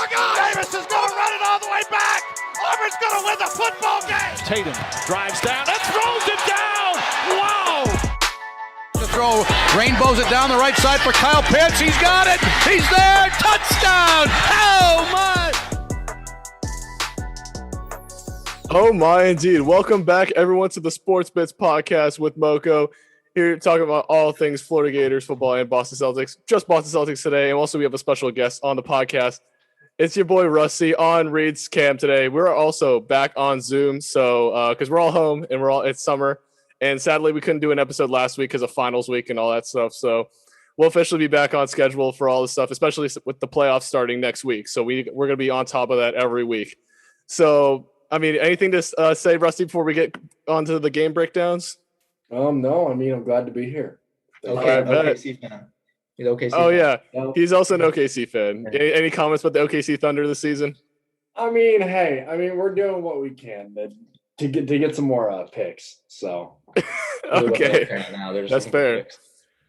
my God! Davis is going to run it all the way back. Auburn's going to win the football game. Tatum drives down and throws it down. Wow! To throw, rainbows it down the right side for Kyle Pitts. He's got it. He's there. Touchdown. Oh, my. Oh, my, indeed. Welcome back, everyone, to the Sports Bits podcast with Moco. Here talking about all things Florida Gators football and Boston Celtics. Just Boston Celtics today. And also we have a special guest on the podcast. It's your boy Rusty on Reed's cam today. We're also back on Zoom. So because we're all home and it's summer. And sadly, we couldn't do an episode last week because of finals week and all that stuff. So we'll officially be back on schedule for all this stuff, especially with the playoffs starting next week. So we're going to be on top of that every week. So, I mean, anything to say, Rusty, before we get onto the game breakdowns? No, I mean, I'm glad to be here. OKC fan. He's OKC Oh, fan. yeah. No. He's also an OKC fan. Any comments about the OKC Thunder this season? I mean, hey, we're doing what we can to get some more picks. So Okay. That's fair.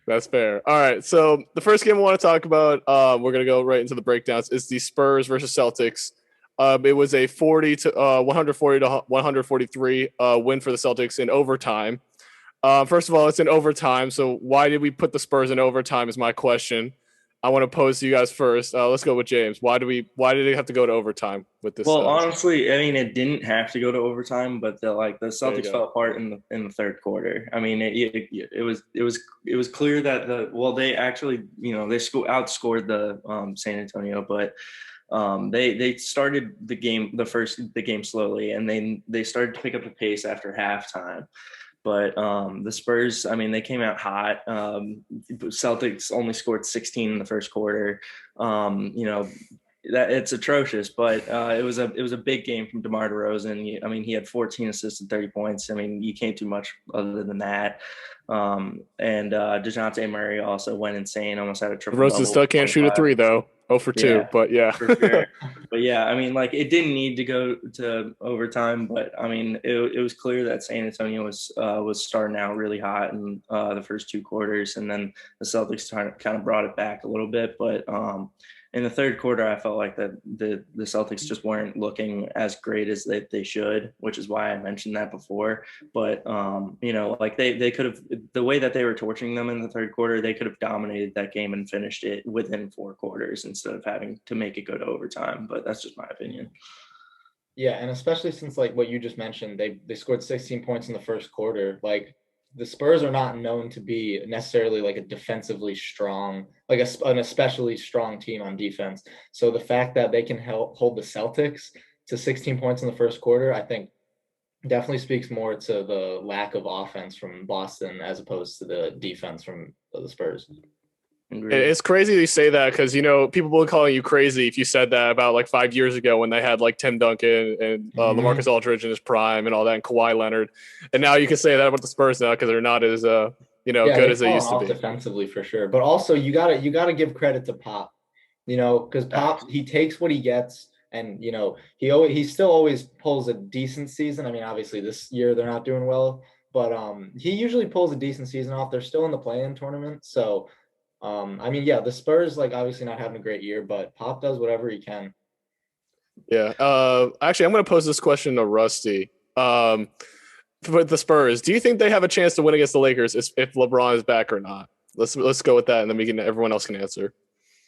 That's fair. All right. So the first game I want to talk about, we're going to go right into the breakdowns, is the Spurs versus Celtics. It was a 140 to 143 win for the Celtics in overtime. First of all, it's in overtime. So why did we put the Spurs in overtime is my question. I want to pose to you guys first. Let's go with James. Why did it have to go to overtime with this? Well, honestly, I mean, it didn't have to go to overtime, but the Celtics fell apart in the third quarter. I mean, it was clear that they actually, they outscored the San Antonio, but they started the game slowly, and then they started to pick up the pace after halftime. But the Spurs, I mean, they came out hot. Celtics only scored 16 in the first quarter. That it's atrocious, but it was a big game from DeMar DeRozan. I mean, he had 14 assists and 30 points. I mean, you can't do much other than that. And DeJounte Murray also went insane, almost had a triple. DeRozan still can't shoot a three, though. 0 for 2, yeah, but yeah. For sure. But yeah, I mean, like, it didn't need to go to overtime, but I mean, it was clear that San Antonio was starting out really hot in the first two quarters, and then the Celtics kind of brought it back a little bit. But in the third quarter, I felt like that the Celtics just weren't looking as great as they should, which is why I mentioned that before. But like they could have, the way that they were torching them in the third quarter, they could have dominated that game and finished it within 4 quarters instead of having to make it go to overtime. But that's just my opinion. Yeah, and especially since, like, what you just mentioned, they scored 16 points in the first quarter. Like, the Spurs are not known to be necessarily like a defensively strong, like an especially strong team on defense. So the fact that they can hold the Celtics to 16 points in the first quarter, I think definitely speaks more to the lack of offense from Boston as opposed to the defense from the Spurs. It's crazy you say that because, people will be calling you crazy if you said that about like 5 years ago when they had like Tim Duncan and LaMarcus Aldridge in his prime and all that, and Kawhi Leonard. And now you can say that about the Spurs now because they're not as good as they used to be. Defensively, for sure. But also you gotta give credit to Pop, because Pop, he takes what he gets, and he still always pulls a decent season. I mean, obviously this year they're not doing well, but he usually pulls a decent season off. They're still in the play-in tournament, so. The Spurs, like, obviously not having a great year, but Pop does whatever he can. Yeah. Actually, I'm going to pose this question to Rusty. For the Spurs, do you think they have a chance to win against the Lakers if LeBron is back or not? Let's go with that, and then everyone else can answer.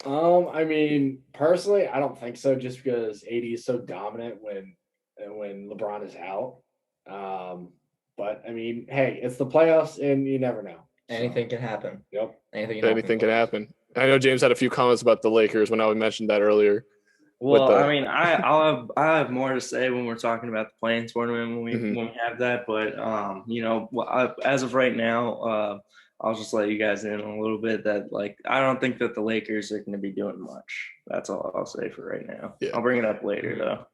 Personally, I don't think so, just because AD is so dominant when LeBron is out. But I mean, hey, it's the playoffs, and you never know. Anything can happen. Yep. Anything can happen. I know James had a few comments about the Lakers when I mentioned that earlier. Well, I have more to say when we're talking about the play-in tournament when we have that. But as of right now, I'll just let you guys in a little bit that, like, I don't think that the Lakers are going to be doing much. That's all I'll say for right now. Yeah. I'll bring it up later though.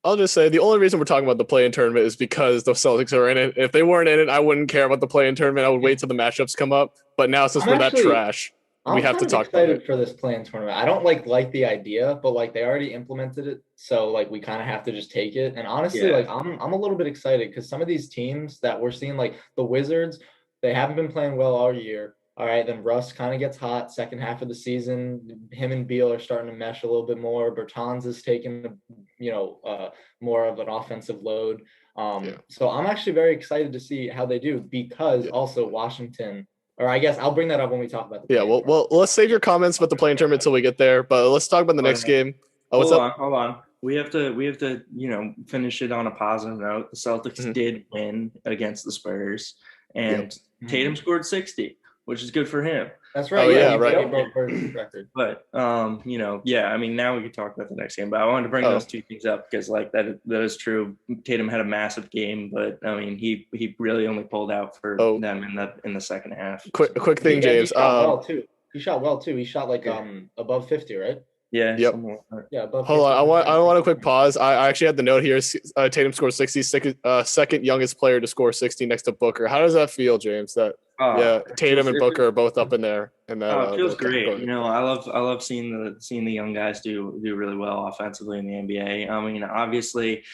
I'll just say the only reason we're talking about the play-in tournament is because the Celtics are in it. If they weren't in it, I wouldn't care about the play-in tournament. I would wait till the matchups come up. But now, since we're that trash, we have to talk about it. I'm excited for this play-in tournament. I don't like the idea, but like they already implemented it, so like we kind of have to just take it. And honestly, like I'm a little bit excited because some of these teams that we're seeing, like the Wizards, they haven't been playing well all year. All right, then Russ kind of gets hot second half of the season. Him and Beal are starting to mesh a little bit more. Bertans is taking, more of an offensive load. So I'm actually very excited to see how they do because also Washington, or I guess I'll bring that up when we talk about the Yeah, well, let's save your comments about the play-in tournament until we get there. But let's talk about the next game. Hold on. We have to finish it on a positive note. The Celtics did win against the Spurs, and Tatum scored 60, which is good for him. That's right. Oh, yeah, right. He broke Bird's record. But now we can talk about the next game. But I wanted to bring those two things up because that is true. Tatum had a massive game, but I mean he really only pulled out for them in the second half. Quick thing, James. He shot well too. He shot above 50, right? Yeah. Yep. Yeah. Above 50. Hold on. I want a quick pause. I actually had the note here. Tatum scored 60, second youngest player to score 60 next to Booker. How does that feel, James? Tatum and Booker are both up in there. And that it feels great. I love seeing the young guys do really well offensively in the NBA. I mean, obviously,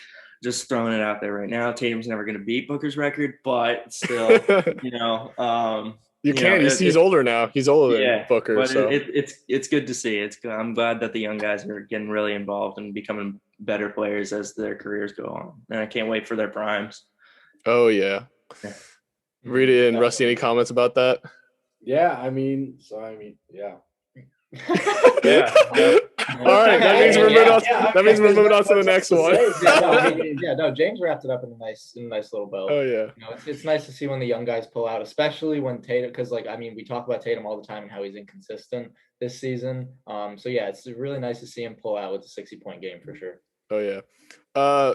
just throwing it out there right now, Tatum's never going to beat Booker's record, but still, He's older now. He's older than Booker. But so it's good to see. I'm glad that the young guys are getting really involved and becoming better players as their careers go on. And I can't wait for their primes. Oh yeah. Rita and Rusty, any comments about that? Yeah, yeah. Yeah. All right, that means we're moving on to the next one. James wrapped it up in a nice little bow. Oh yeah. It's nice to see when the young guys pull out, especially when Tatum, because we talk about Tatum all the time and how he's inconsistent this season. It's really nice to see him pull out with a 60-point game for sure. Oh yeah.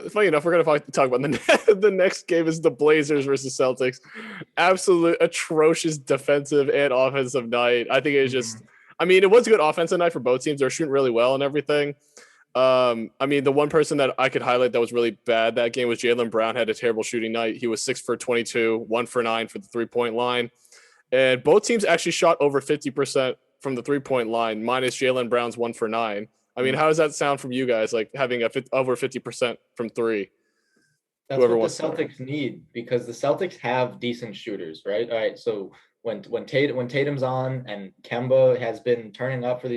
Funny enough, we're gonna talk about the next game is the Blazers versus Celtics. Absolute atrocious defensive and offensive night. I think it's just. I mean, it was a good offensive night for both teams. They're shooting really well and everything. The one person that I could highlight that was really bad that game was Jaylen Brown. Had a terrible shooting night. He was 6 for 22, 1 for 9 for the 3-point line. And both teams actually shot over 50% from the 3-point line, minus Jaylen Brown's 1 for 9. I mean, how does that sound from you guys, like having over 50% from 3? That's what the Celtics need because the Celtics have decent shooters, right? All right, so when Tatum's on and Kemba has been turning up for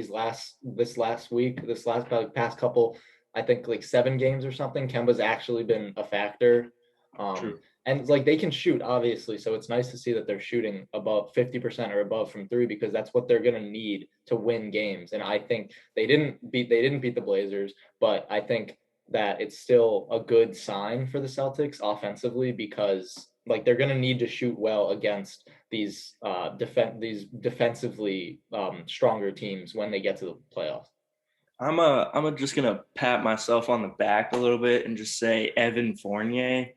past couple, I think 7 games or something, Kemba's actually been a factor. True. And they can shoot, obviously. So it's nice to see that they're shooting above 50% or above from 3 because that's what they're going to need to win games. And I think they didn't beat the Blazers, but I think that it's still a good sign for the Celtics offensively because they're going to need to shoot well against these defensively stronger teams when they get to the playoffs. I'm just gonna pat myself on the back a little bit and just say Evan Fournier.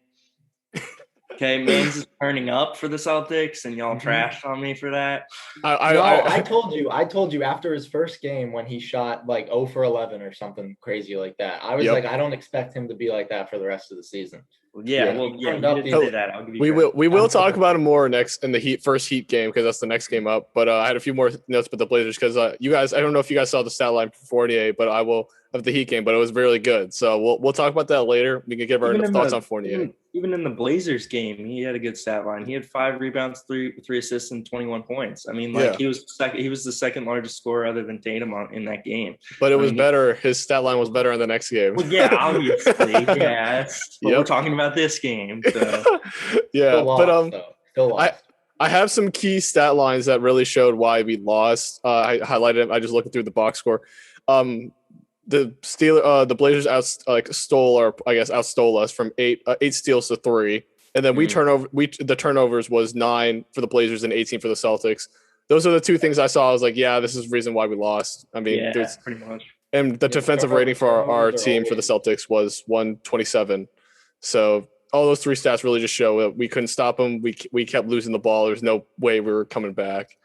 Okay, Mans is turning up for the Celtics, and y'all trashed on me for that. I told you after his first game when he shot 0 for 11 or something crazy like that. I was I don't expect him to be like that for the rest of the season. You did say that. I'll give you we will talk about him more next in the first Heat game because that's the next game up. But I had a few more notes about the Blazers because you guys, I don't know if you guys saw the stat line for Fournier, but I will of the Heat game, but it was really good. So we'll talk about that later. We can give our thoughts on Fournier. Even in the Blazers game, he had a good stat line. He had 5 rebounds, 3 assists, and 21 points. I mean, he was the second largest scorer other than Tatum in that game. But it was better. His stat line was better in the next game. Well, yeah, obviously. But we're talking about this game. So. I have some key stat lines that really showed why we lost. I highlighted them. I just looking through the box score. The Blazers outstole us from 8 steals to 3, and then the turnovers was 9 for the Blazers and 18 for the Celtics. Those are the two things I saw. I was like, yeah, this is the reason why we lost. I mean, pretty much. And the defensive rating for our team for the Celtics was 127. So all those 3 stats really just show that we couldn't stop them. We kept losing the ball. There's no way we were coming back.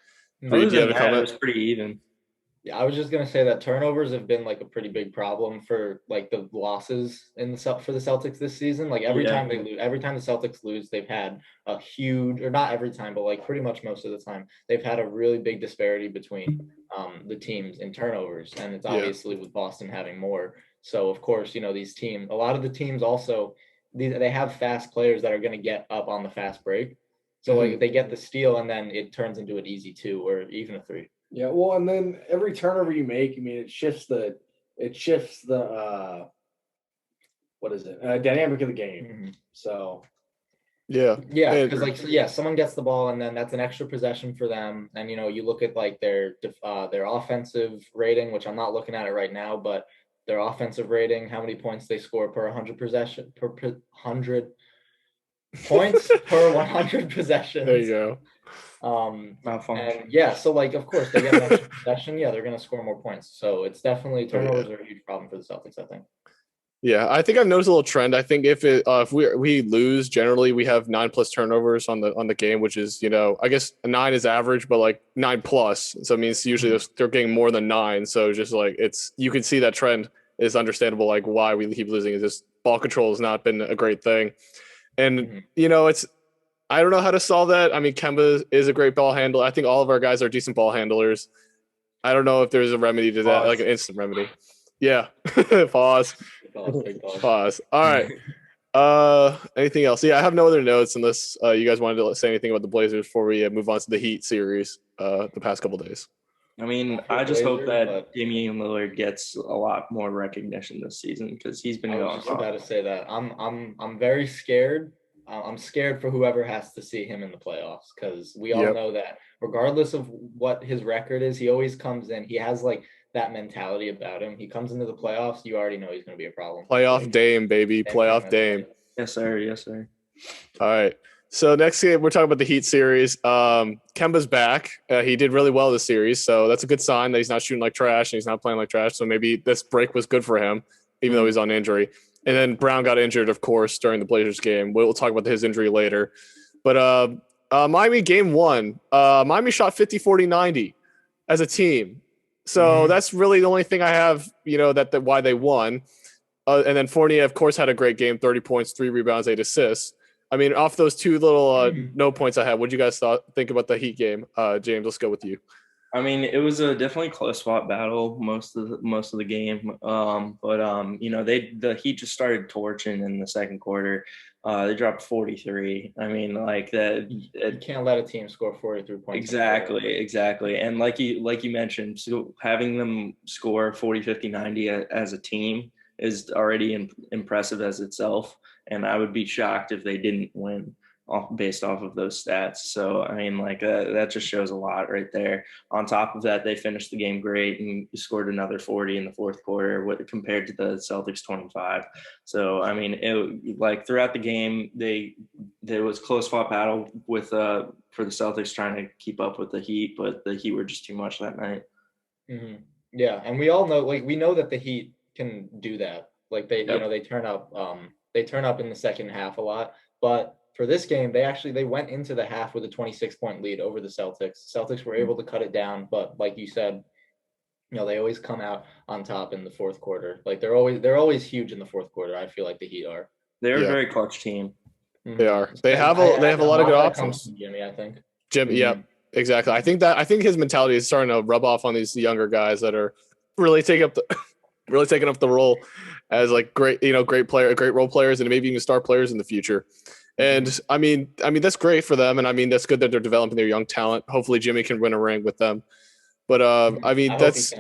It was pretty even. Yeah, I was just gonna say that turnovers have been a pretty big problem for the losses for the Celtics this season. Every time the Celtics lose, they've had a huge, or not every time, but pretty much most of the time, they've had a really big disparity between the teams in turnovers, and it's obviously with Boston having more. So of course, these teams, a lot of the teams also, they have fast players that are going to get up on the fast break. So like they get the steal and then it turns into an easy 2 or even a 3. Yeah, well, and then every turnover you make, I mean, it shifts the what is it? Dynamic of the game. So Yeah. yeah, because like someone gets the ball and then that's an extra possession for them. And you look at like their offensive rating, which I'm not looking at it right now, but their offensive rating, how many points they score per 100 possession per 100 points per 100 possessions. There you go. And yeah, so like of course they get an extra possession, yeah, they're gonna score more points. So it's definitely turnovers are a huge problem for the Celtics, I think. Yeah, I think I've noticed a little trend. I think if we lose, generally we have 9+ turnovers on the game, which is I guess 9 is average, but like 9+. So it means usually they're getting more than 9. So just like you can see that trend is understandable. Like why we keep losing is just ball control has not been a great thing, and it's I don't know how to solve that. I mean, Kemba is a great ball handler. I think all of our guys are decent ball handlers. I don't know if there's a remedy to that, like an instant remedy. Yeah, pause. Pause. All right. Anything else? Yeah, I have no other notes unless you guys wanted to say anything about the Blazers before we move on to the Heat series the past couple days. I mean, I just hope that Damian Lillard gets a lot more recognition this season because he's been going. I was just about to say that. I'm very scared. I'm scared for whoever has to see him in the playoffs because we all know that regardless of what his record is, he always comes in. He has like that mentality about him. He comes into the playoffs, you already know he's going to be a problem. Playoff Dame, baby. Playoff Dame. Yes, sir. Yes, sir. All right. So next game, we're talking about the Heat series. Kemba's back. He did really well this series, so that's a good sign that he's not shooting like trash and he's not playing like trash. So maybe this break was good for him, even though he's on injury. And then Brown got injured, of course, during the Blazers game. We'll talk about his injury later. But Miami game 1, Miami shot 50, 40, 90 as a team. So that's really the only thing I have, that why they won. And then Fournier, of course, had a great game, 30 points, 3 rebounds, 8 assists. I mean, off those 2 little no points I had, what did you guys think about the Heat game? James, let's go with you. I mean, it was a definitely close fought battle most of the game. The Heat just started torching in the second quarter. They dropped 43. I mean, like that. You can't let a team score 43 points. Exactly. And like you mentioned, so having them score 40, 50, 90 as a team is already impressive as itself. And I would be shocked if they didn't win based off of those stats. So, I mean, like that just shows a lot right there. On top of that, they finished the game great and scored another 40 in the fourth quarter compared to the Celtics 25. So, I mean, throughout the game, there was close fought battle with for the Celtics trying to keep up with the Heat, but the Heat were just too much that night. Mm-hmm. Yeah, and we all know, we know that the Heat can do that. Like they turn up in the second half a lot, but for this game, they went into the half with a 26-point lead over the Celtics. Celtics were able to cut it down, but like you said, they always come out on top in the fourth quarter. Like they're always huge in the fourth quarter. I feel like the Heat are. They're a very clutch team. They are. They have a lot of good options. Jimmy, I think. Jimmy, yeah, exactly. I think his mentality is starting to rub off on these younger guys that are really taking up the role as like great role players and maybe even star players in the future. And I mean that's great for them, and I mean that's good that they're developing their young talent. Hopefully Jimmy can win a ring with them. But I mean that's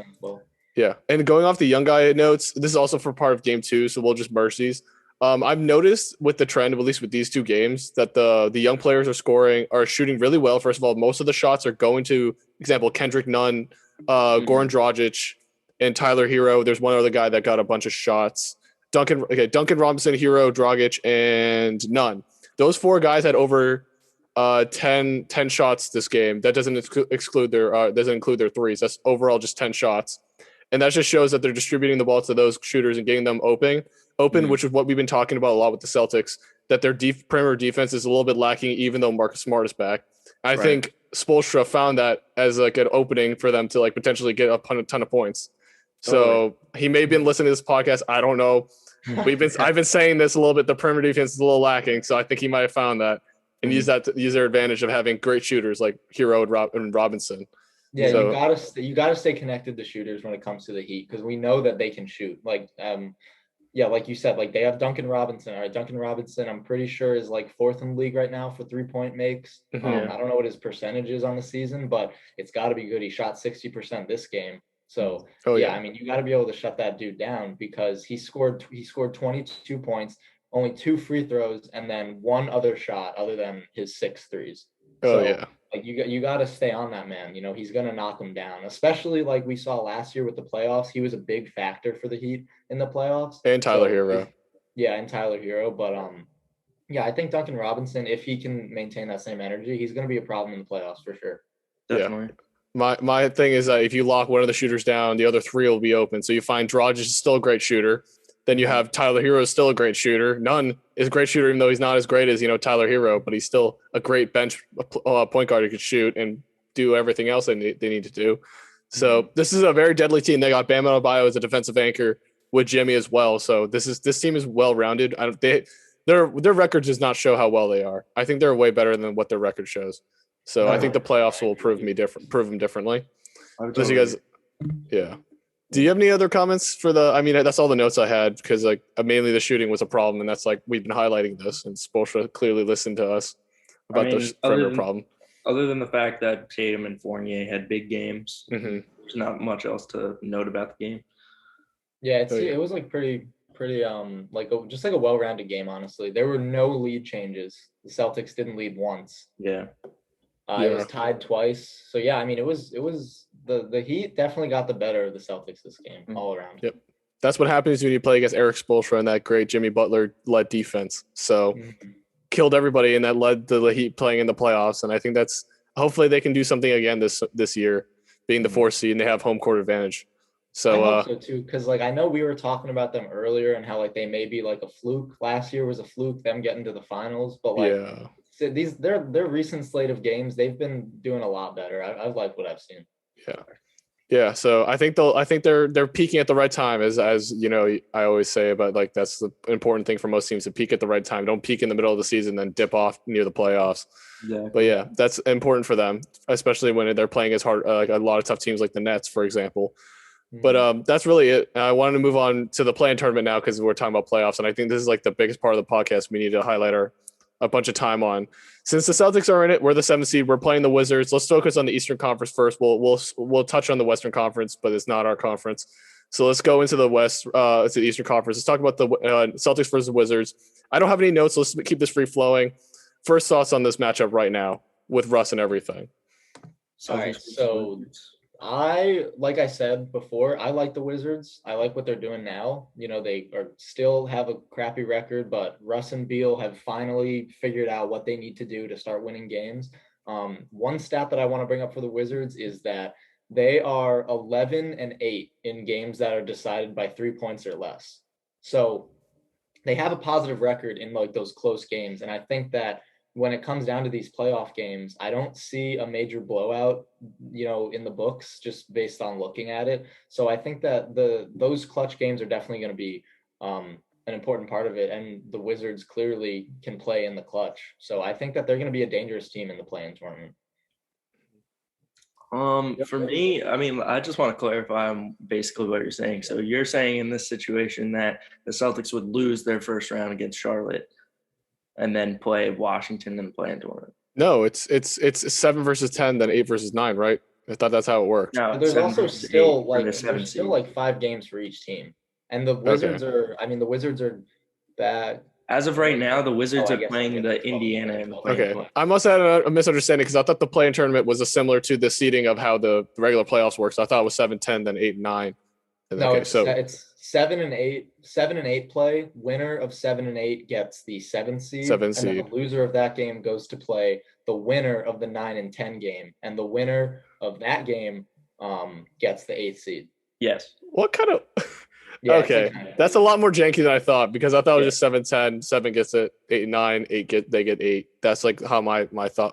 yeah. And going off the young guy notes, this is also for part of game 2, so we'll just merge these. I've noticed with the trend, at least with these 2 games, that the young players are shooting really well. First of all, most of the shots are going to, example, Kendrick Nunn, Goran Dragic, and Tyler Hero. There's one other guy that got a bunch of shots. Duncan Robinson, Hero, Dragic, and Nunn. Those 4 guys had over 10 shots this game. That doesn't include their threes. That's overall just 10 shots. And that just shows that they're distributing the ball to those shooters and getting them open, which is what we've been talking about a lot with the Celtics, that their perimeter defense is a little bit lacking, even though Marcus Smart is back. I think Spoelstra found that as like an opening for them to like potentially get a ton of points. So he may have been listening to this podcast. I don't know. I've been saying this a little bit. The perimeter defense is a little lacking, so I think he might have found that and use their advantage of having great shooters like Hero and Robinson. Yeah, so, you gotta stay connected to shooters when it comes to the Heat because we know that they can shoot. yeah, like you said, like they have Duncan Robinson. All right, Duncan Robinson, I'm pretty sure is like 4th in the league right now for 3-point makes. I don't know what his percentage is on the season, but it's got to be good. He shot 60% this game. So I mean, you got to be able to shut that dude down because he scored 22 points, only 2 free throws, and then 1 other shot other than his 6 threes. Like you got to stay on that man. You know, he's gonna knock him down, especially like we saw last year with the playoffs. He was a big factor for the Heat in the playoffs. And Tyler Hero. Yeah, and Tyler Hero. But yeah, I think Duncan Robinson, if he can maintain that same energy, he's gonna be a problem in the playoffs for sure. Definitely. My thing is that if you lock one of the shooters down, the other 3 will be open. So you find Dragic is still a great shooter. Then you have Tyler Hero is still a great shooter. Nunn is a great shooter, even though he's not as great as, Tyler Hero, but he's still a great bench point guard who could shoot and do everything else they need to do. So this is a very deadly team. They got Bam Adebayo as a defensive anchor with Jimmy as well. So this team is well-rounded. Their record does not show how well they are. I think they're way better than what their record shows. So I think the playoffs will prove them differently. Does you guys, yeah. Do you have any other comments for that's all the notes I had because like mainly the shooting was a problem and that's like we've been highlighting this and Spoelstra clearly listened to us about the perimeter problem. Other than the fact that Tatum and Fournier had big games, there's not much else to note about the game. Yeah, it was like pretty just like a well-rounded game. Honestly, there were no lead changes. The Celtics didn't lead once. Yeah. It was tied twice. So yeah, I mean, it was the Heat definitely got the better of the Celtics this game all around. Yep. That's what happens when you play against Eric Spoelstra and that great Jimmy Butler led defense. So killed everybody and that led to the Heat playing in the playoffs. And I think that's hopefully they can do something again this year, being the 4th seed and they have home court advantage. So I hope so too, because like I know we were talking about them earlier and how like they may be like a fluke. Last year was a fluke, them getting to the finals, but like their recent slate of games, they've been doing a lot better. I like what I've seen. Yeah. So I think they're peaking at the right time, as I always say about like that's the important thing for most teams to peak at the right time. Don't peak in the middle of the season, then dip off near the playoffs. Yeah. But yeah, that's important for them, especially when they're playing as hard like a lot of tough teams like the Nets, for example. But that's really it. I wanted to move on to the play-in tournament now because we're talking about playoffs, and I think this is like the biggest part of the podcast we need to highlight a bunch of time on. Since the Celtics are in it, we're the 7th seed. We're playing the Wizards. Let's focus on the Eastern Conference first. We'll touch on the Western Conference, but it's not our conference. So let's go into the West, to the Eastern Conference. Let's talk about the Celtics versus the Wizards. I don't have any notes. So let's keep this free flowing. First thoughts on this matchup right now with Russ and everything. All right, so like I said before, I like the Wizards. I like what they're doing now. They still have a crappy record, but Russ and Beal have finally figured out what they need to do to start winning games. One stat that I want to bring up for the Wizards is that they are 11-8 in games that are decided by 3 points or less. So they have a positive record in like those close games. And I think that when it comes down to these playoff games, I don't see a major blowout, in the books just based on looking at it. So I think that those clutch games are definitely going to be an important part of it. And the Wizards clearly can play in the clutch. So I think that they're going to be a dangerous team in the play-in tournament. For me, I mean, I just want to clarify basically what you're saying. So you're saying in this situation that the Celtics would lose their first round against Charlotte and then play Washington in the play-in tournament. No, it's 7 versus 10, then 8 versus 9, right? I thought that's how it worked. No, there's also still like 5 games for each team, and the Wizards are bad. As of right now, the Wizards are playing the Indiana in the play-in. I must have had a misunderstanding because I thought the play-in tournament was similar to the seeding of how the regular playoffs works. I thought it was 7-10, then 8-9. No, it's 7-8. 7-8 play. Winner of 7-8 gets the 7th seed. And then the loser of that game goes to play the winner of the 9-10 game, and the winner of that game gets the 8th seed. Yes. What kind of? Okay, that's a lot more janky than I thought because I thought it was just 7-10. 7 gets it. 8-9. They get 8. That's like how my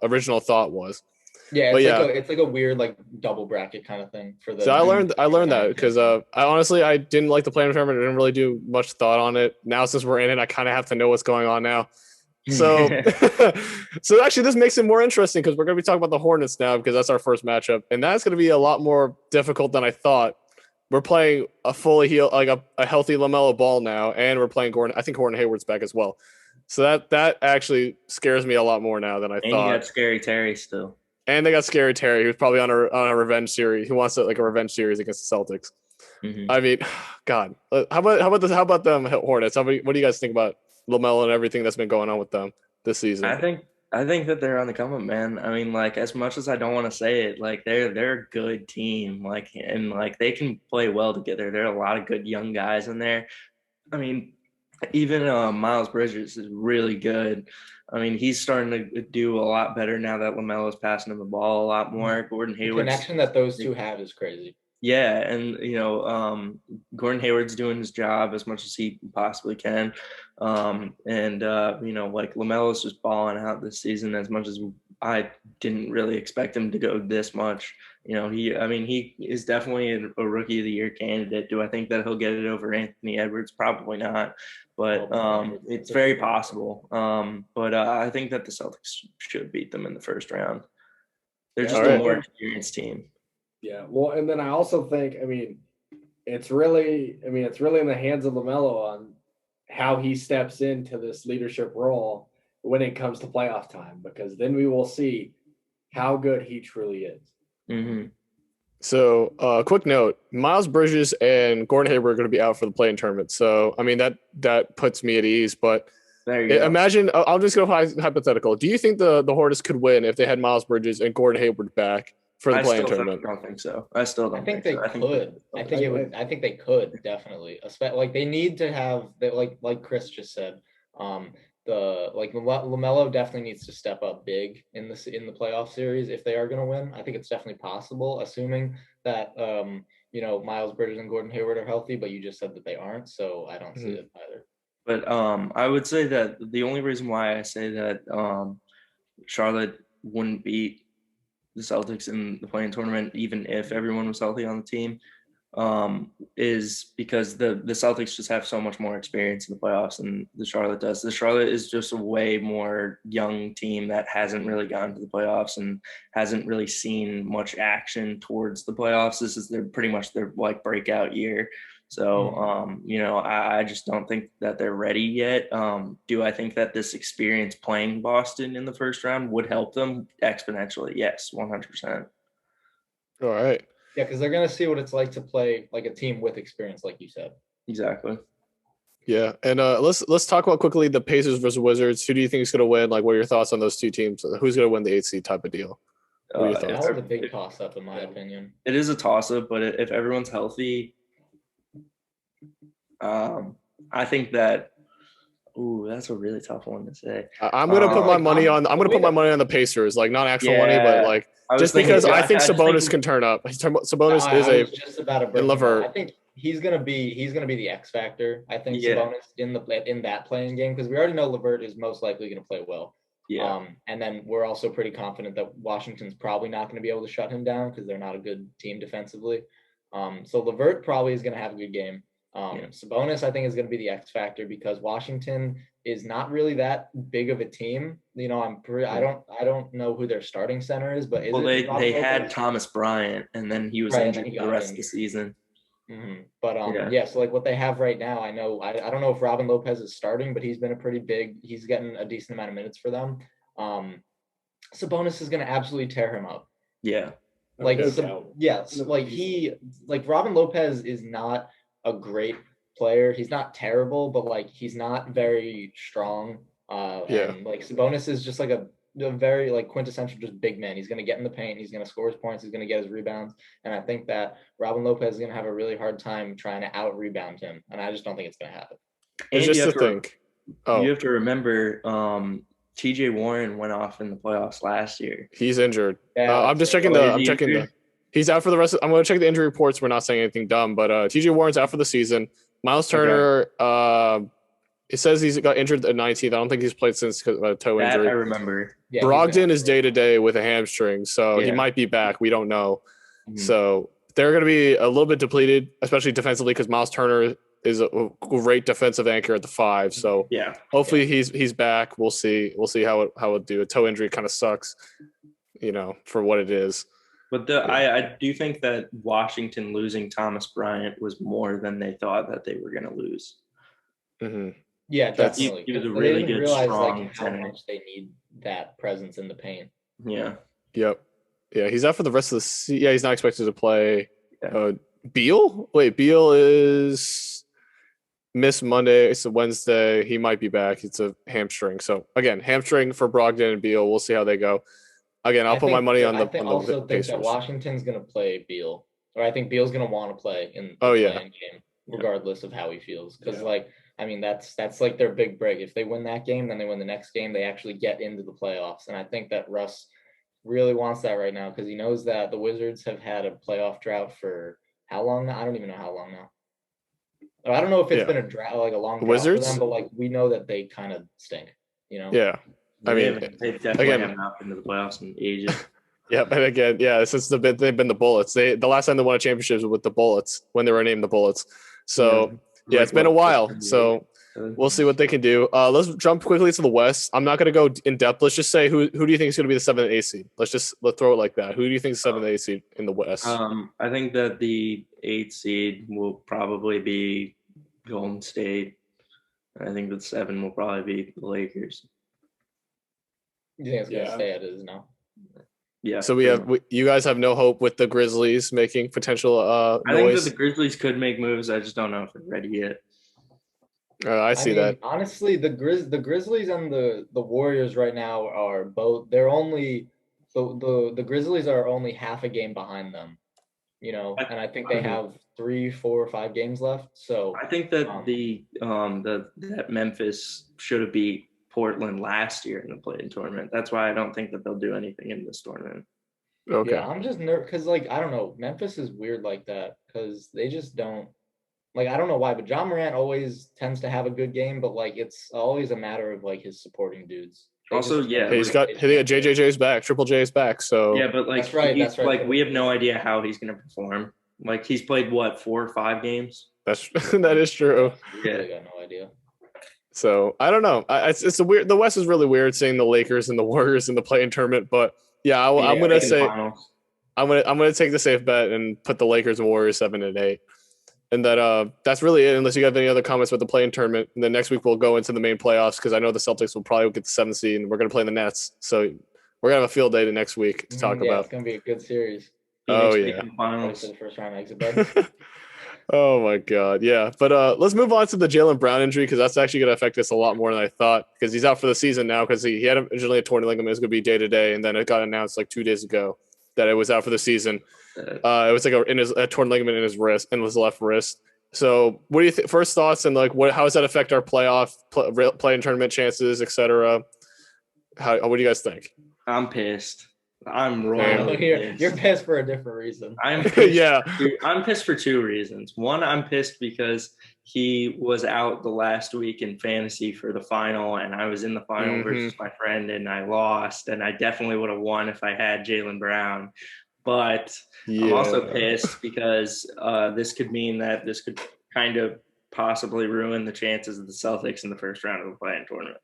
original thought was. Yeah, it's like a weird like double bracket kind of thing for the. So I learned that because I didn't like the play-in tournament. I didn't really do much thought on it. Now since we're in it, I kind of have to know what's going on now. So, so actually, this makes it more interesting because we're going to be talking about the Hornets now because that's our first matchup, and that's going to be a lot more difficult than I thought we're playing a fully healed, like a healthy LaMelo Ball now, and we're playing Gordon. I think Gordon Hayward's back as well. So that actually scares me a lot more now than I And thought. you got Scary Terry still. And they got Scary Terry, who's probably on a revenge series. He wants a revenge series against the Celtics. Mm-hmm. I mean, God, how about them Hornets? What do you guys think about LaMelo and everything that's been going on with them this season? I think that they're on the come up, man. I mean, like, as much as I don't want to say it, like they're a good team. Like, and like they can play well together. There are a lot of good young guys in there. I mean, even Miles Bridges is really good. I mean, he's starting to do a lot better now that LaMelo's passing him the ball a lot more. Gordon Hayward. The connection that those two have is crazy. Yeah, and Gordon Hayward's doing his job as much as he possibly can, like LaMelo's just balling out this season as much as I didn't really expect him to go this much. He is definitely a rookie of the year candidate. Do I think that he'll get it over Anthony Edwards? Probably not, but it's very possible. I think that the Celtics should beat them in the first round. They're just a more experienced team. Yeah, well, and then I also think, it's really in the hands of LaMelo on how he steps into this leadership role when it comes to playoff time, because then we will see how good he truly is. Mm-hmm. So, quick note: Miles Bridges and Gordon Hayward are going to be out for the play-in tournament. So, I mean that puts me at ease. But imagine, I'll just go hypothetical. Do you think the Hornets could win if they had Miles Bridges and Gordon Hayward back for the play-in tournament? I don't think so. I still don't. I think they could. I think they could definitely. Like they need to have like Chris just said. LaMelo definitely needs to step up big in the playoff series if they are going to win. I think it's definitely possible, assuming that Miles Bridges and Gordon Hayward are healthy. But you just said that they aren't, so I don't see it either. But I would say that the only reason why I say that Charlotte wouldn't beat the Celtics in the play-in tournament, even if everyone was healthy on the team, is because the Celtics just have so much more experience in the playoffs than the Charlotte does. The Charlotte is just a way more young team that hasn't really gotten to the playoffs and hasn't really seen much action towards the playoffs. This is pretty much their like breakout year. So, I just don't think that they're ready yet. Do I think that this experience playing Boston in the first round would help them exponentially? Yes, 100%. All right. Yeah, because they're going to see what it's like to play like a team with experience, like you said. Exactly. Yeah, and let's talk about quickly the Pacers versus Wizards. Who do you think is going to win? Like, what are your thoughts on those two teams? Who's going to win the 8th seed type of deal? That's a big toss-up, in my opinion. It is a toss-up, but if everyone's healthy, I think that. Ooh, that's a really tough one to say. I'm gonna put my money on. I'm gonna put my money on the Pacers. Like not actual money, but like just because I think Sabonis can turn up. Sabonis is just about to in Levert. I think he's gonna be the X factor. I think Sabonis in that playing game, because we already know Levert is most likely gonna play well. Yeah. And then we're also pretty confident that Washington's probably not going to be able to shut him down because they're not a good team defensively. So Levert probably is going to have a good game. Sabonis, I think, is going to be the X factor because Washington is not really that big of a team. I don't know who their starting center is, but they had Thomas Bryant, and then he was injured for the rest of the season. Mm-hmm. But so like what they have right now, I don't know if Robin Lopez is starting, but he's been he's getting a decent amount of minutes for them. Sabonis is going to absolutely tear him up. Yeah. Robin Lopez is not a great player. He's not terrible, but like he's not very strong. And like Sabonis is just like a very like quintessential just big man. He's going to get in the paint. He's going to score his points. He's going to get his rebounds. And I think that Robin Lopez is going to have a really hard time trying to out rebound him. And I just don't think it's going to happen. And you have to remember, TJ Warren went off in the playoffs last year. He's injured. I'm just checking he's out for the rest I'm going to check the injury reports. We're not saying anything dumb, but TJ Warren's out for the season. Miles Turner, it says he's got injured at 19th. I don't think he's played since because of a toe injury. I remember. Yeah, Brogdon is day-to-day with a hamstring, so he might be back. We don't know. Mm-hmm. So they're going to be a little bit depleted, especially defensively, because Miles Turner is a great defensive anchor at the 5. So hopefully he's back. We'll see how it do. A toe injury kind of sucks, for what it is. But I do think that Washington losing Thomas Bryant was more than they thought that they were going to lose. Mm-hmm. Yeah, definitely. He was a They really didn't good, realize strong like how center. much they need that presence in the paint. Yeah. Yep. Yeah, he's out for the rest of the season. Yeah, he's not expected to play. Yeah. Beal? Wait, Beal is missed Monday. It's a Wednesday. He might be back. It's a hamstring. So, again, hamstring for Brogdon and Beal. We'll see how they go. Again, I'll put my money on the think Pacers. that Washington's going to play Beal. Or I think Beal's going to want to play in the playing game, regardless of how he feels. Because, that's like their big break. If they win that game, then they win the next game. They actually get into the playoffs. And I think that Russ really wants that right now because he knows that the Wizards have had a playoff drought for how long now? I don't even know how long now. I don't know if it's been a drought, like a long drought for them, but like we know that they kind of stink, you know? Yeah. I mean, they definitely have not been to the playoffs in ages. Yeah, and again, since they've been the Bullets. The last time they won a championship was with the Bullets when they were named the Bullets. So it's been a while. So we'll see what they can do. Let's jump quickly to the West. I'm not going to go in depth. Let's just say who do you think is going to be the 7th and 8th seed? Let's throw it like that. Who do you think is the 7th and 8th seed in the West? I think that the 8th seed will probably be Golden State. I think the 7 will probably be the Lakers. You think it's going to stay as it is now? Yeah. So you guys have no hope with the Grizzlies making potential noise? I think that the Grizzlies could make moves. I just don't know if they're ready yet. I see that. Honestly, the Grizzlies and the Warriors right now are both. They're only the Grizzlies are only half a game behind them, you know, and I think they have 3, 4, 5 games left. So I think that that Memphis should have beat Portland last year in the play-in tournament. That's why I don't think that they'll do anything in this tournament. Okay. Yeah, I'm just nervous because, like, I don't know. Memphis is weird like that because they just don't. Like, I don't know why, but John Morant always tends to have a good game, but, like, it's always a matter of, like, his supporting dudes. He's got JJJ's back. Triple J is back. So yeah, but, like, that's right. Like, we have no idea how he's going to perform. Like, he's played, 4 or 5 games? That is true. Yeah. I got no idea. So I don't know. It's a weird. The West is really weird seeing the Lakers and the Warriors in the play-in tournament. But yeah, I'm gonna say I'm gonna take the safe bet and put the Lakers and Warriors 7 and 8. And that's really it. Unless you have any other comments about the play-in tournament, and then next week we'll go into the main playoffs because I know the Celtics will probably get the 7th seed, and we're gonna play the Nets. So we're gonna have a field day the next week to talk about. It's gonna be a good series. Finals. The first round exit, bud. Oh my God, yeah. But let's move on to the Jaylen Brown injury because that's actually going to affect us a lot more than I thought because he's out for the season now because he had originally a torn ligament. It was going to be day to day, and then it got announced like 2 days ago that it was out for the season. It was like a torn ligament in his wrist and his left wrist. So, what do you think? First thoughts and like how does that affect our play-in tournament chances, etc. What do you guys think? I'm pissed. I'm royally pissed. You're pissed for a different reason. I'm pissed. Yeah. I'm pissed for 2 reasons. One, I'm pissed because he was out the last week in fantasy for the final, and I was in the final versus my friend, and I lost, and I definitely would have won if I had Jaylen Brown. But I'm also pissed because this could mean that this could kind of possibly ruin the chances of the Celtics in the first round of the play-in tournament.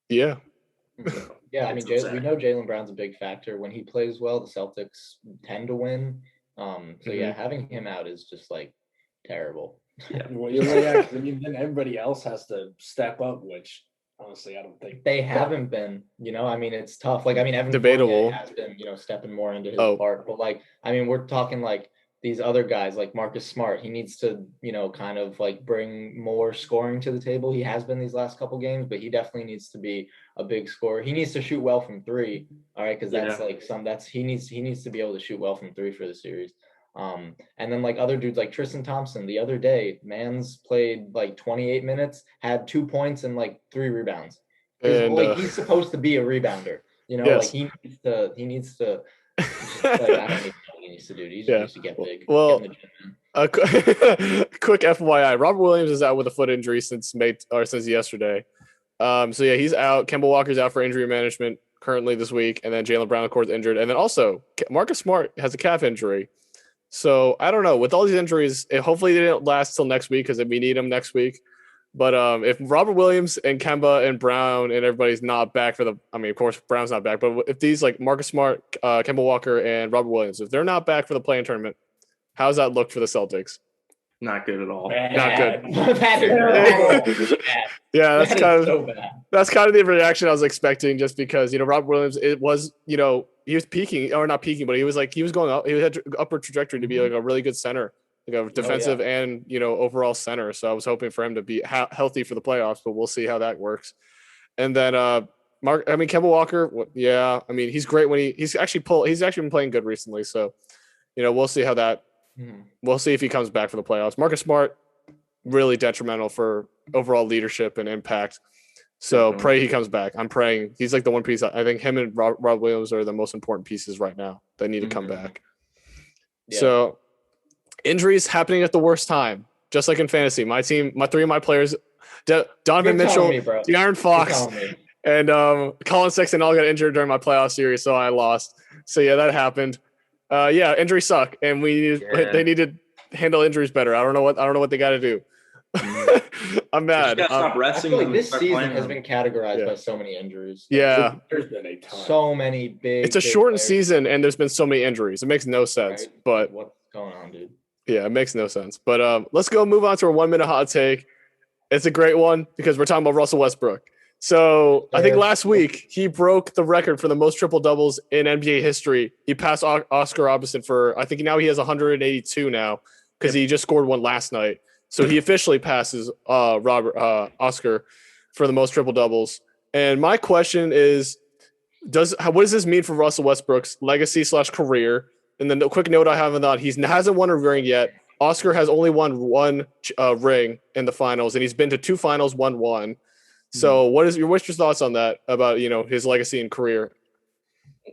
Yeah. Yeah, I mean, we know Jaylen Brown's a big factor. When he plays well, the Celtics tend to win. Yeah, having him out is just like terrible. Yeah. Well, you're right. I mean, then everybody else has to step up, which honestly, I don't think they haven't been. You know, I mean, it's tough. Like, I mean, Evan debatable has been, stepping more into his part. But like, I mean, we're talking like these other guys, like Marcus Smart. He needs to, kind of like bring more scoring to the table. He has been these last couple games, but he definitely needs to be a big scorer. He needs to shoot well from 3. All right, because that's he needs to be able to shoot well from 3 for the series. And then like other dudes like Tristan Thompson, the other day, man's played like 28 minutes, had 2 points and like 3 rebounds. He's supposed to be a rebounder. Yes. Like he needs to. Like, I don't even know what he needs to do. He just needs to get big. Well, get in the gym, quick FYI: Robert Williams is out with a foot injury since yesterday. So yeah, he's out. Kemba Walker's out for injury management currently this week, and then Jaylen Brown, of course, injured, and then also Marcus Smart has a calf injury. So I don't know. With all these injuries, hopefully they don't last till next week because we need them next week. But if Robert Williams and Kemba and Brown and everybody's not back for of course Brown's not back, but if these like Marcus Smart, Kemba Walker, and Robert Williams, if they're not back for the play-in tournament, how does that look for the Celtics? Not good at all. Not good. Yeah, that's kind of the reaction I was expecting, just because Robert Williams, it was he was peaking, or not peaking, but he was going up. He had an upward trajectory to be like a really good center, like a defensive and overall center. So I was hoping for him to be healthy for the playoffs, but we'll see how that works. And then Kemba Walker, he's great when he's actually been playing good recently. So we'll see how that. We'll see if he comes back for the playoffs. Marcus Smart, really detrimental for overall leadership and impact. So pray he comes back. I'm praying. He's like the one piece. I think him and Rob Williams are the most important pieces right now that need to come back. Yeah. So injuries happening at the worst time, just like in fantasy. My team, three of my players, Donovan Mitchell, De'Aaron Fox, and Colin Sexton all got injured during my playoff series, so I lost. So yeah, that happened. Injuries suck, and they need to handle injuries better. I don't know what they got to do. I'm mad. Stop resting. I feel like this season has been categorized by so many injuries. Yeah, there's been a ton. So many big. It's a shortened season, and there's been so many injuries. It makes no sense. Right? But what's going on, dude? Yeah, it makes no sense. But let's move on to our 1 minute hot take. It's a great one because we're talking about Russell Westbrook. So I think last week he broke the record for the most triple doubles in NBA history. He passed Oscar Robertson I think now he has 182 now because he just scored one last night. So he officially passes Oscar for the most triple doubles. And my question is, what does this mean for Russell Westbrook's legacy / career? And then the quick note I have on that, he hasn't won a ring yet. Oscar has only won one ring in the finals, and he's been to two finals, won one. So what's your thoughts on that about, his legacy and career?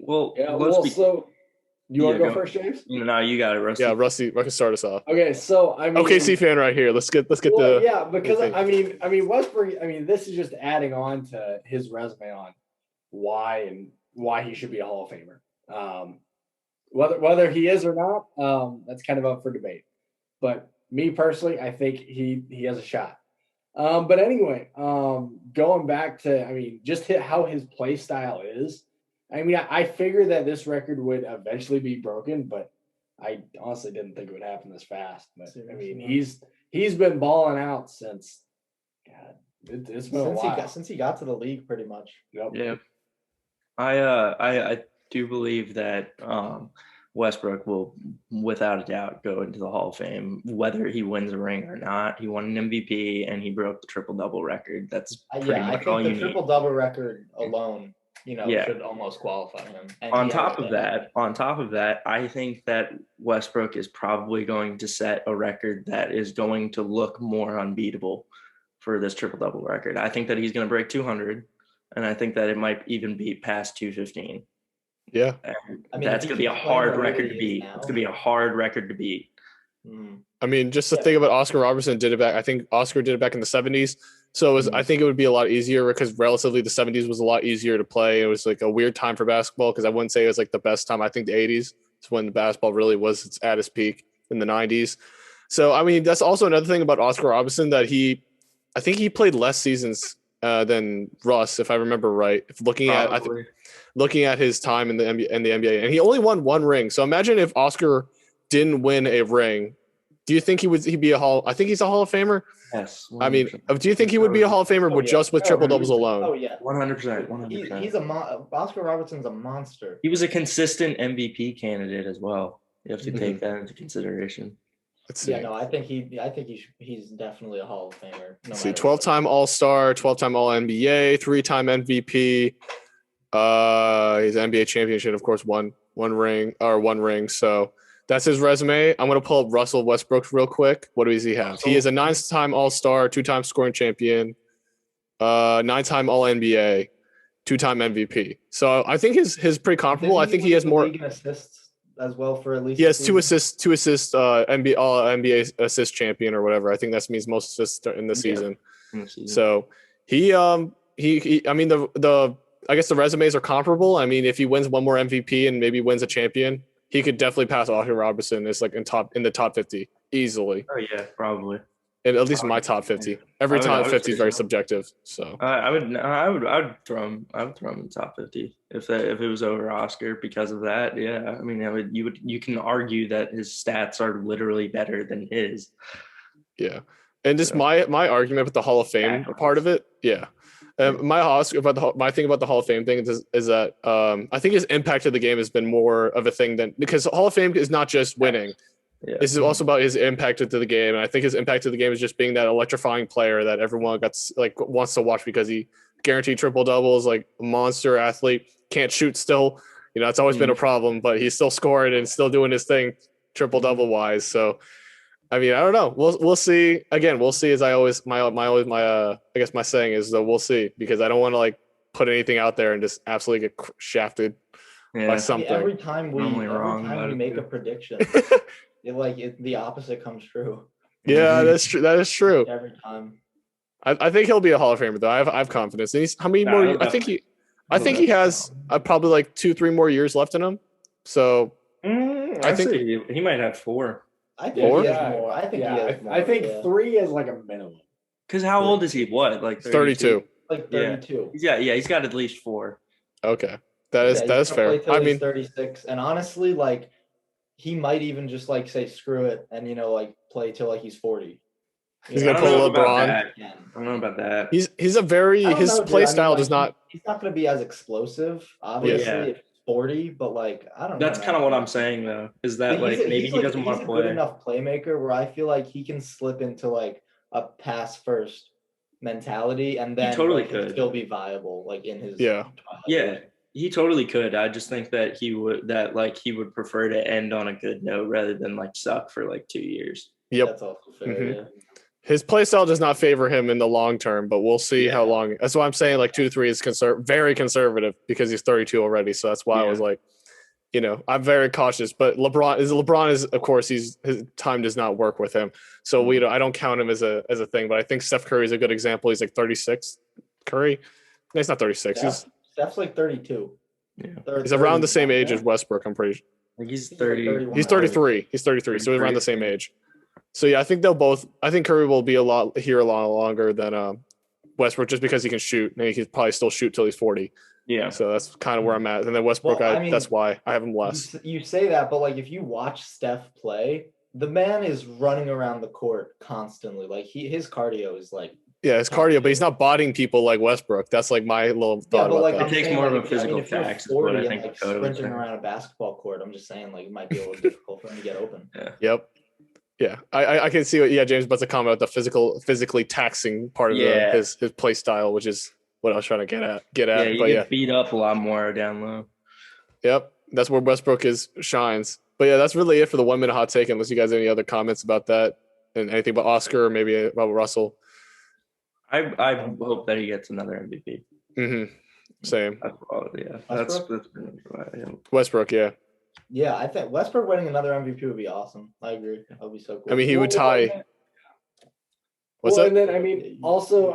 Well, so you want to go first, James? No, you got it, Rusty. Yeah, Rusty can start us off. Okay, so OKC fan right here. Let's get because Westbrook, this is just adding on to his resume on why he should be a Hall of Famer. Whether he is or not, that's kind of up for debate. But me personally, I think he has a shot. But anyway, going back to, just how his play style is, I figured that this record would eventually be broken, but I honestly didn't think it would happen this fast. But he's been balling out since, it's been a while. Since he got to the league, pretty much. Yep. Yeah. I do believe that Westbrook will, without a doubt, go into the Hall of Fame, whether he wins a ring or not. He won an MVP and he broke the triple-double record. That's pretty much all you need. The triple-double record alone, should almost qualify him. And on top of that, I think that Westbrook is probably going to set a record that is going to look more unbeatable for this triple-double record. I think that he's going to break 200, and I think that it might even be past 215. Yeah. That's going to be a hard record to beat. It's going to be a hard record to beat. Just to think about Oscar Robertson did it back. I think Oscar did it back in the 70s. So I think it would be a lot easier because relatively the 70s was a lot easier to play. It was like a weird time for basketball because I wouldn't say it was like the best time. I think the 80s is when basketball really was at its peak in the 90s. So, that's also another thing about Oscar Robertson that I think he played less seasons than Russ, if I remember right. Looking at his time in the NBA, and he only won one ring. So imagine if Oscar didn't win a ring. Do you think he'd be a Hall? I think he's a Hall of Famer. Yes. 100%. Do you think he would be a Hall of Famer just with triple doubles alone? Oh yeah, 100%. He's Oscar Robertson's a monster. He was a consistent MVP candidate as well. You have to take that into consideration. Let's see. Yeah, no, I think he's definitely a Hall of Famer. Let's see, 12-time All-Star, 12-time All-NBA, 3-time MVP. His NBA championship, of course, one ring. So that's his resume. I'm going to pull up Russell Westbrook real quick. What does he have? He is a 9-time All-Star, 2-time scoring champion, 9-time All-NBA, 2-time MVP. So I think his pretty comparable. I think he has more assists as well for at least. He has two assists, NBA All-NBA assist champion or whatever. I think that means most assists in the season. So I guess the resumes are comparable. If he wins one more MVP and maybe wins a champion, he could definitely pass Oscar Robertson as like in the top 50 easily. Oh yeah, probably. And at least in my top 50. Every top 50 is very subjective. So I would throw him in the top 50 if it was over Oscar because of that. Yeah, I mean, you can argue that his stats are literally better than his. Yeah, and just my argument with the Hall of Fame part of it. Yeah, my thing about the Hall of Fame thing is that I think his impact to the game has been more of a thing than because Hall of Fame is not just winning. Yeah. This is also about his impact to the game, and I think his impact to the game is just being that electrifying player that everyone wants to watch because he guaranteed triple doubles, like a monster athlete, can't shoot still. It's always been a problem, but he's still scoring and still doing his thing triple double wise. So, I mean, I don't know. We'll see. Again, we'll see. As I always I guess my saying is that we'll see because I don't want to put anything out there and just absolutely get shafted by something. Every time we make a prediction. The opposite comes true. Yeah, that's true. That is true. Every time. I think he'll be a Hall of Famer though. I have confidence. And how many more? I think he has probably 2-3 more years left in him. So I think he might have 4. I think he has more. I think 3 is like a minimum. Because how old is he? What 32? Like 32. Yeah, he's got at least 4. Okay, that is fair. I mean, 36, and honestly, he might even just say screw it and play till he's 40. He's gonna pull LeBron. I don't know about that. He's a very his play style does not. He's not gonna be as explosive, obviously. If 40, but I don't know. That's kind of what I'm saying though. Is that maybe he doesn't want to play. He's a good enough playmaker where I feel like he can slip into a pass first mentality and then he totally could still be viable in his He totally could. I just think that he would prefer to end on a good note rather than suck for 2 years. Yep. That's also fair. Mm-hmm. Yeah. His play style does not favor him in the long term, but we'll see how long. That's why I'm saying 2 to 3 is very conservative because he's 32 already. So that's why I was I'm very cautious. But LeBron is of course his time does not work with him. So I don't count him as a thing. But I think Steph Curry is a good example. He's 36. Curry, no, he's not 36. Steph's 32. Yeah. He's around the same age as Westbrook, I'm pretty sure. He's 30. He's 33. He's 33, so he's around the same age. So yeah, I think Curry will be a lot longer than Westbrook just because he can shoot and he can probably still shoot till he's 40. Yeah. So that's kind of where I'm at. And then Westbrook, that's why I have him less. You say that, but if you watch Steph play, the man is running around the court constantly. His cardio is yeah, it's cardio, but he's not bodying people like Westbrook. That's my little thought about that. It takes more of a physical tax. What I think sprinting around a basketball court, I'm just saying it might be a little difficult for him to get open. Yeah. Yep. Yeah, I can see what James about to comment about the physically taxing part of his play style, which is what I was trying to get at. Yeah, you get beat up a lot more down low. Yep, that's where Westbrook shines. But yeah, that's really it for the 1 minute hot take. Unless you guys have any other comments about that and anything about Oscar or maybe about Russell. I hope that he gets another MVP. Mm-hmm. Same. That's Westbrook. Yeah. Yeah, I think Westbrook winning another MVP would be awesome. I agree. That would be so cool. I mean, he would tie. What's that? And then also,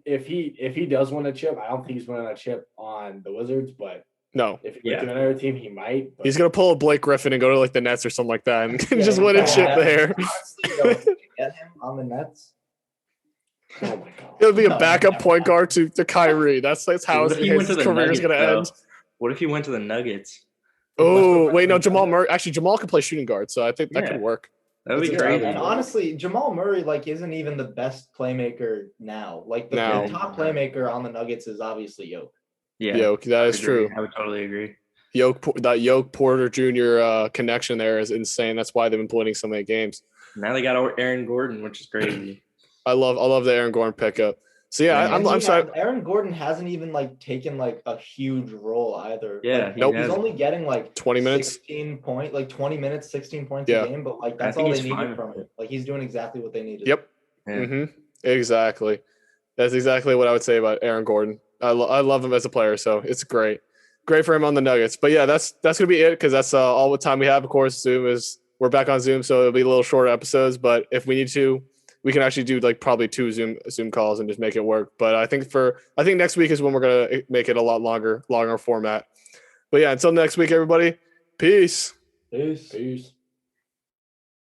if he does win a chip, I don't think he's winning a chip on the Wizards, but no, if he went to another team, he might. But... He's gonna pull a Blake Griffin and go to the Nets or something like that, and just win a chip there. Honestly, get him on the Nets. Oh my god! He'll be a backup point guard to Kyrie. That's how his career is gonna end. What if he went to the Nuggets? Oh wait, no, Jamal Murray. Actually, Jamal can play shooting guard, so I think that could work. That would be great. And honestly, Jamal Murray isn't even the best playmaker now. The top playmaker on the Nuggets is obviously Yoke. Yeah, Yoke. That is true. I would totally agree. That Yoke Porter Jr. Connection there is insane. That's why they've been winning so many games. Now they got Aaron Gordon, which is crazy. I love the Aaron Gordon pickup. So yeah, I'm sorry. Aaron Gordon hasn't even taken a huge role either. Yeah, he's only getting 20 minutes, 16 points, 20 minutes, 16 points a game. But that's all they needed from it. He's doing exactly what they needed. Yep. Yeah. Mm-hmm. Exactly. That's exactly what I would say about Aaron Gordon. I love him as a player, so it's great for him on the Nuggets. But yeah, that's gonna be it because that's all the time we have. Of course, we're back on Zoom, so it'll be a little shorter episodes. But if we need to, we can actually do probably 2 Zoom calls and just make it work. But I think next week is when we're gonna make it a lot longer format. But yeah, until next week, everybody. Peace. Peace.